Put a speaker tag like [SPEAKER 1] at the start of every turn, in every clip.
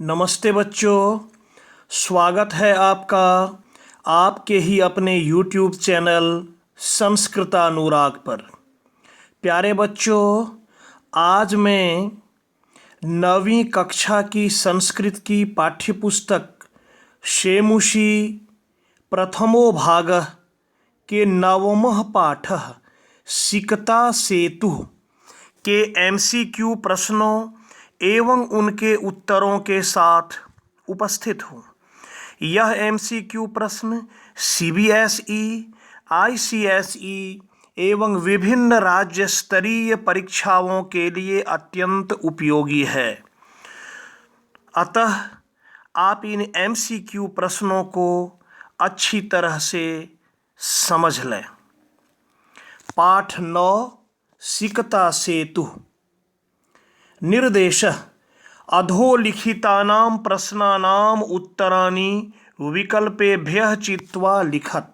[SPEAKER 1] नमस्ते बच्चों, स्वागत है आपका आपके ही अपने YouTube चैनल संस्कृतानुराग पर। प्यारे बच्चों, आज मैं 9वीं कक्षा की संस्कृत की पाठ्यपुस्तक शेमुषी प्रथमो भागः के 9वां पाठः सिकता सेतु के MCQ प्रश्नों एवं उनके उत्तरों के साथ उपस्थित हूँ। यह MCQ प्रश्न CBSE, ICSE एवं विभिन्न राज्य स्तरीय परीक्षाओं के लिए अत्यंत उपयोगी है। अतः आप इन MCQ प्रश्नों को अच्छी तरह से समझ लें। पाठ 9 सिकता सेतु। निर्देशः अधोलिखितानां प्रश्नानाम् उत्तराणि विकल्पेभ्यः चित्वा लिखत।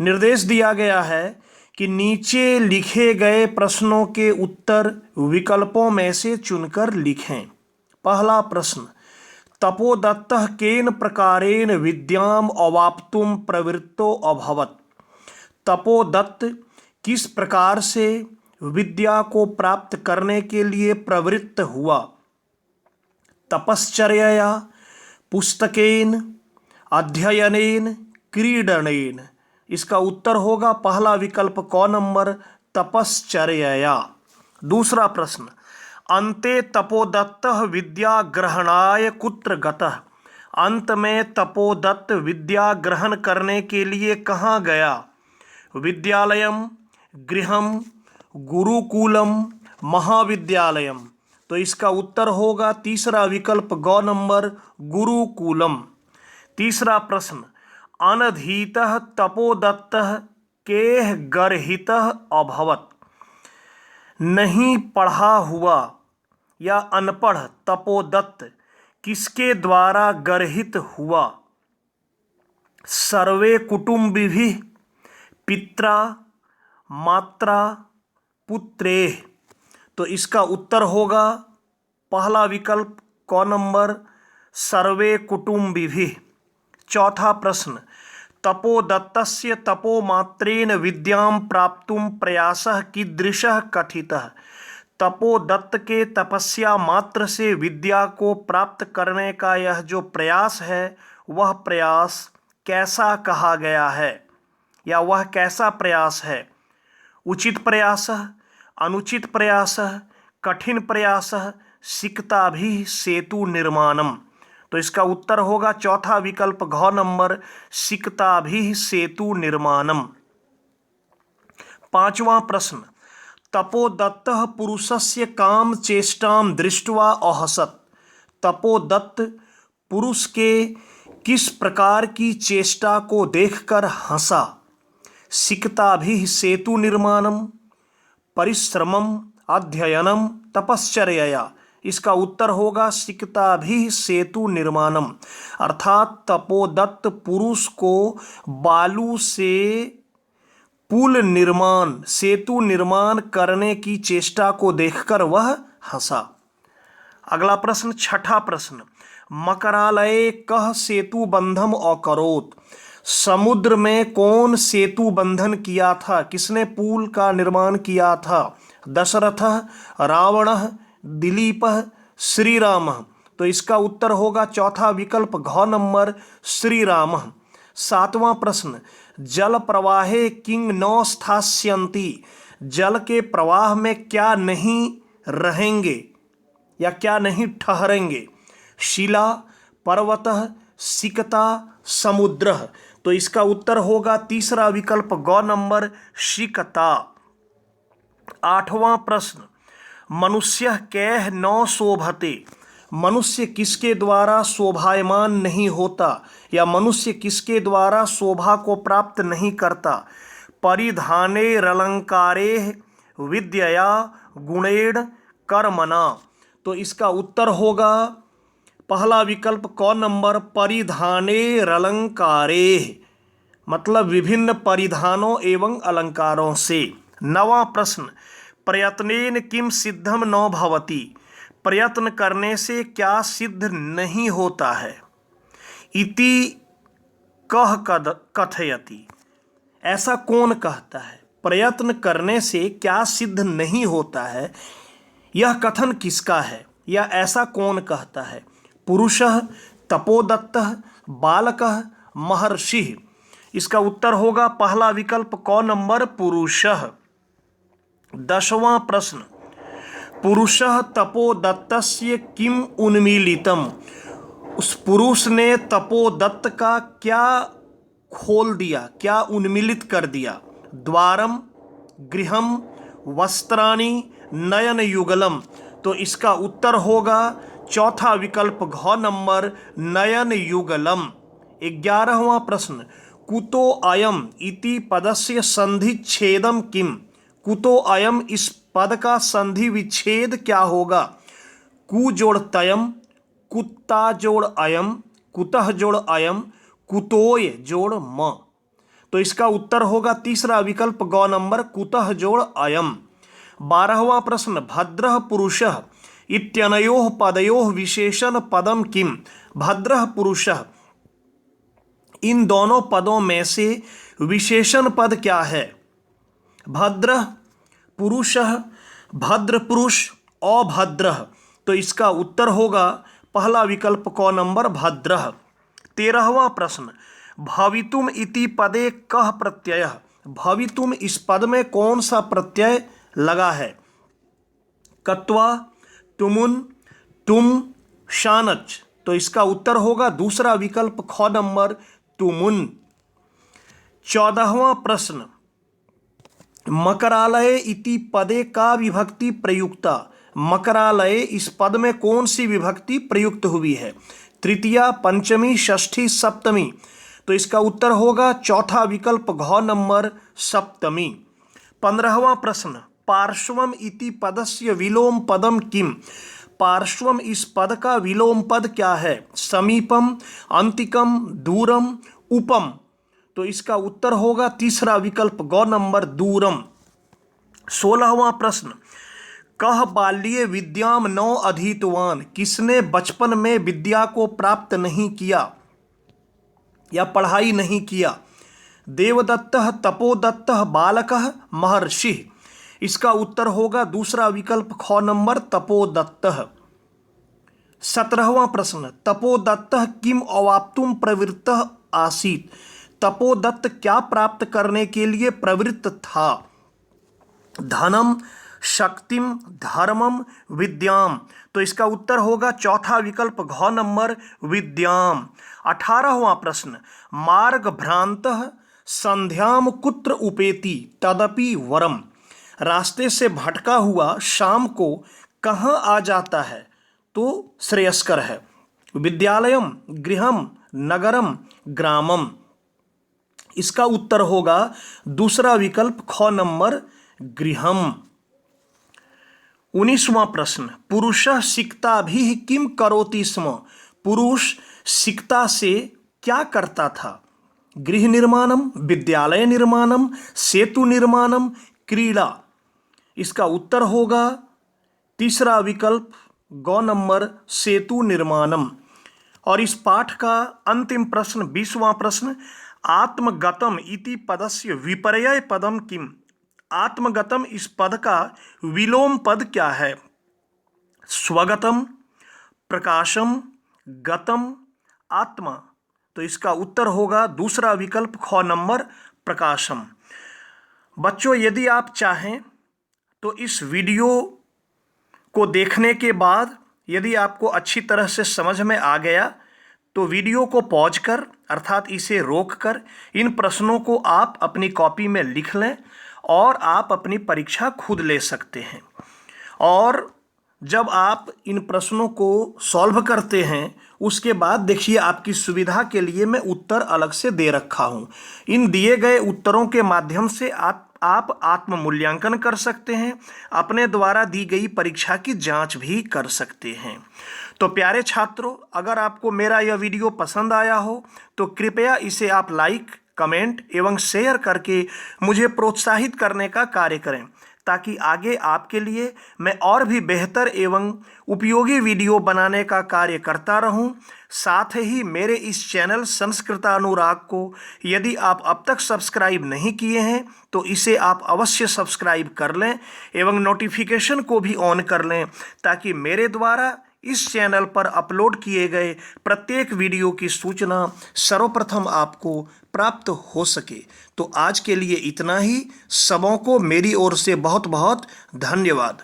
[SPEAKER 1] निर्देश दिया गया है कि नीचे लिखे गए प्रश्नों के उत्तर विकल्पों में से चुनकर लिखें। पहला प्रश्न, तपोदत्तः केन प्रकारेण विद्याम् अवाप्तुं प्रवृत्तो अभवत्। तपोदत्त किस प्रकार से विद्या को प्राप्त करने के लिए प्रवृत्त हुआ। तपश्चर्यया, पुस्तकेन, अध्ययनेन, क्रीडनेन। इसका उत्तर होगा पहला विकल्प क नंबर, तपश्चर्यया। दूसरा प्रश्न, अन्ते तपोदत्तः विद्या ग्रहणाय कुत्र गतः। अंत में तपोदत्त विद्या ग्रहण करने के लिए कहाँ गया। विद्यालयम, गृहम, गुरुकुलम, महाविद्यालयम। तो इसका उत्तर होगा तीसरा विकल्प ग नंबर, गुरुकुलम। तीसरा प्रश्न, अनधीतः तपोदत्तः केह गर्हितः अभवत्। नहीं पढ़ा हुआ या अनपढ़ तपोदत्त किसके द्वारा गर्हित हुआ। सर्वे कुटुम्बिभिः, पित्रा, मात्रा, पुत्रेः। तो इसका उत्तर होगा पहला विकल्प क नंबर, सर्वे कुटुम्बिभिः। चौथा प्रश्न, तपोदत्तस्य तपोमात्रेण विद्यां प्राप्तुं प्रयासः कीदृशः कथितः। तपोदत्त के तपस्या मात्र से विद्या को प्राप्त करने का यह जो प्रयास है वह प्रयास कैसा कहा गया है या वह कैसा प्रयास है। उचित प्रयासः, अनुचित प्रयासः, कठिन प्रयासः, सिकताभिः सेतु निर्माणम। तो इसका उत्तर होगा चौथा विकल्प घ नंबर, सिकताभिः सेतु निर्माणम। पांचवा प्रश्न, तपोदत्तः पुरुषस्य काम चेष्टां दृष्ट्वा अहसत्। तपोदत्त पुरुष के किस प्रकार की चेष्टा को देखकर हंसा। सिकताभिः सेतु निर्माणम, परिश्रमम, अध्ययनम, तपश्चर्यया। इसका उत्तर होगा सिकताभिः सेतु निर्माणम। अर्थात तपोदत्त पुरुष को बालू से पुल निर्माण, सेतु निर्माण करने की चेष्टा को देखकर वह हंसा। अगला प्रश्न, छठा प्रश्न, मकरालये कः सेतु बंधम अकरोत्। समुद्र में कौन सेतु बंधन किया था, किसने पुल का निर्माण किया था। दशरथः, रावणः, दिलीपः, श्री रामः। तो इसका उत्तर होगा चौथा विकल्प घ नंबर, श्री रामः। सातवां प्रश्न, जल प्रवाहे किंग न स्थास्यन्ति। जल के प्रवाह में क्या नहीं रहेंगे या क्या नहीं ठहरेंगे। शिला, पर्वतः, सिकता, समुद्रः। तो इसका उत्तर होगा तीसरा विकल्प ग नंबर, सिकता। आठवां प्रश्न, मनुष्य कैह न शोभते। मनुष्य किसके द्वारा शोभायमान नहीं होता या मनुष्य किसके द्वारा शोभा को प्राप्त नहीं करता। परिधानेरलंकारेः विद्यया गुणेन कर्मणा। तो इसका उत्तर होगा पहला विकल्प क नंबर, परिधानेरलंकारेः, मतलब विभिन्न परिधानों एवं अलंकारों से। नवां प्रश्न, प्रयत्नेन किम सिद्धम न भवति। प्रयत्न करने से क्या सिद्ध नहीं होता है? इति कह कथयति, ऐसा कौन कहता है? प्रयत्न करने से क्या सिद्ध नहीं होता है, यह कथन किसका है या ऐसा कौन कहता है? पुरुषः, तपोदत्तः, बालकः, महर्षिः। इसका उत्तर होगा पहला विकल्प क नंबर, पुरुषः। 10वां प्रश्न, पुरुषः तपोदत्तस्य किम उन्मीलितम, उस पुरुष ने तपोदत्त का क्या खोल दिया, क्या उन्मीलित कर दिया? द्वारम, गृहम, वस्त्राणि, नयन युगलम। तो इसका उत्तर होगा चौथा विकल्प घ नंबर, नयन युगलम। 11वां प्रश्न, कुतो अयम इति पदस्य संधि छेदम किम, कुतो अयम इस पद का संधि विच्छेद क्या होगा? कु जोड़ तयम, कुत्ता जोड़ अयम, कुतः जोड़ अयम, कुतोय जोड़ म। तो इसका उत्तर होगा तीसरा विकल्प ग नंबर, कुतः जोड़ अयम। 12वां प्रश्न, भद्रः पुरुषः इत्यनयोः पदयोः विशेषण पदम किम, भद्रः पुरुषः, इन दोनों पदों में से विशेषण पद क्या है? भद्रः पुरुषः, भद्र पुरुष, अभद्रः। तो इसका उत्तर होगा पहला विकल्प क नंबर, भद्रः। 13वां प्रश्न, भवितुम इति पदे कः प्रत्ययः, भवितुम इस पद में कौन सा प्रत्यय लगा है? कत्वा, तुमुन, तुम, शानच। तो इसका उत्तर होगा दूसरा विकल्प ख नंबर, तुमुन। 14वां प्रश्न, मकरालय इति पदे का विभक्ति प्रयुक्ता, मकरालय इस पद में कौन सी विभक्ति प्रयुक्त हुई है? तृतीया, पंचमी, षष्ठी, सप्तमी। तो इसका उत्तर होगा चौथा विकल्प घ नंबर, सप्तमी। 15वां प्रश्न, पार्श्वम इति पदस्य विलोम पदम किम, पार्श्वम इस पद का विलोम पद क्या है? समीपम, अंतिकम, दूरम, उपम। तो इसका उत्तर होगा तीसरा विकल्प ग नंबर, दूरम। 16वां प्रश्न, कह बाल्ये विद्याम नौ अधीतवान, किसने बचपन में विद्या को प्राप्त नहीं किया या पढ़ाई नहीं किया? देवदत्तः, तपोदत्तः, बालकः, महर्षिः। इसका उत्तर होगा दूसरा विकल्प ख नंबर, तपोदत्तः। 17वां प्रश्न, तपोदत्तः किम अवाप्तुम प्रवृत्तः आसीत्, तपोदत्त क्या प्राप्त करने के लिए प्रवृत्त था? धनम, शक्तिम, धर्मम, विद्याम। तो इसका उत्तर होगा चौथा विकल्प घ नंबर, विद्याम। 18वां प्रश्न, मार्ग भ्रांतः संध्याम कुत्र उपेति तदपि वरम, रास्ते से भटका हुआ शाम को कहाँ आ जाता है तो श्रेयस्कर है? विद्यालयम, गृहम, नगरम, ग्रामम। इसका उत्तर होगा दूसरा विकल्प ख नंबर, गृहम। 19वां प्रश्न, पुरुषः सिक्ताभिः किम करोति स्म, पुरुष सिक्ता से क्या करता था? गृह निर्माणम, विद्यालय निर्माणम, सेतु निर्माणम, क्रीड़ा। इसका उत्तर होगा तीसरा विकल्प ग नंबर, सेतु निर्माणम। और इस पाठ का अंतिम प्रश्न 20वां प्रश्न, आत्मगतम इति पदस्य विपर्यय पदम किम, आत्मगतम इस पद का विलोम पद क्या है? स्वगतम, प्रकाशम, गतम, आत्मा। तो इसका उत्तर होगा दूसरा विकल्प ख नंबर, प्रकाशम। बच्चों, यदि आप चाहें तो इस वीडियो को देखने के बाद यदि आपको अच्छी तरह से समझ में आ गया तो वीडियो को पॉज कर, अर्थात इसे रोक कर, इन प्रश्नों को आप अपनी कॉपी में लिख लें और आप अपनी परीक्षा खुद ले सकते हैं। और जब आप इन प्रश्नों को सॉल्व करते हैं उसके बाद देखिए, आपकी सुविधा के लिए मैं उत्तर अलग से दे रखा हूँ। इन दिए गए उत्तरों के माध्यम से आप आत्म मूल्यांकन कर सकते हैं, अपने द्वारा दी गई परीक्षा की जांच भी कर सकते हैं। तो प्यारे छात्रों, अगर आपको मेरा यह वीडियो पसंद आया हो तो कृपया इसे आप लाइक, कमेंट एवं शेयर करके मुझे प्रोत्साहित करने का कार्य करें, ताकि आगे आपके लिए मैं और भी बेहतर एवं उपयोगी वीडियो बनाने का कार्य करता रहूं। साथ ही मेरे इस चैनल संस्कृतानुराग को यदि आप अब तक सब्सक्राइब नहीं किए हैं तो इसे आप अवश्य सब्सक्राइब कर लें एवं नोटिफिकेशन को भी ऑन कर लें, ताकि मेरे द्वारा इस चैनल पर अपलोड किए गए प्रत्येक वीडियो की सूचना सर्वप्रथम आपको प्राप्त हो सके। तो आज के लिए इतना ही। सबों को मेरी ओर से बहुत बहुत धन्यवाद।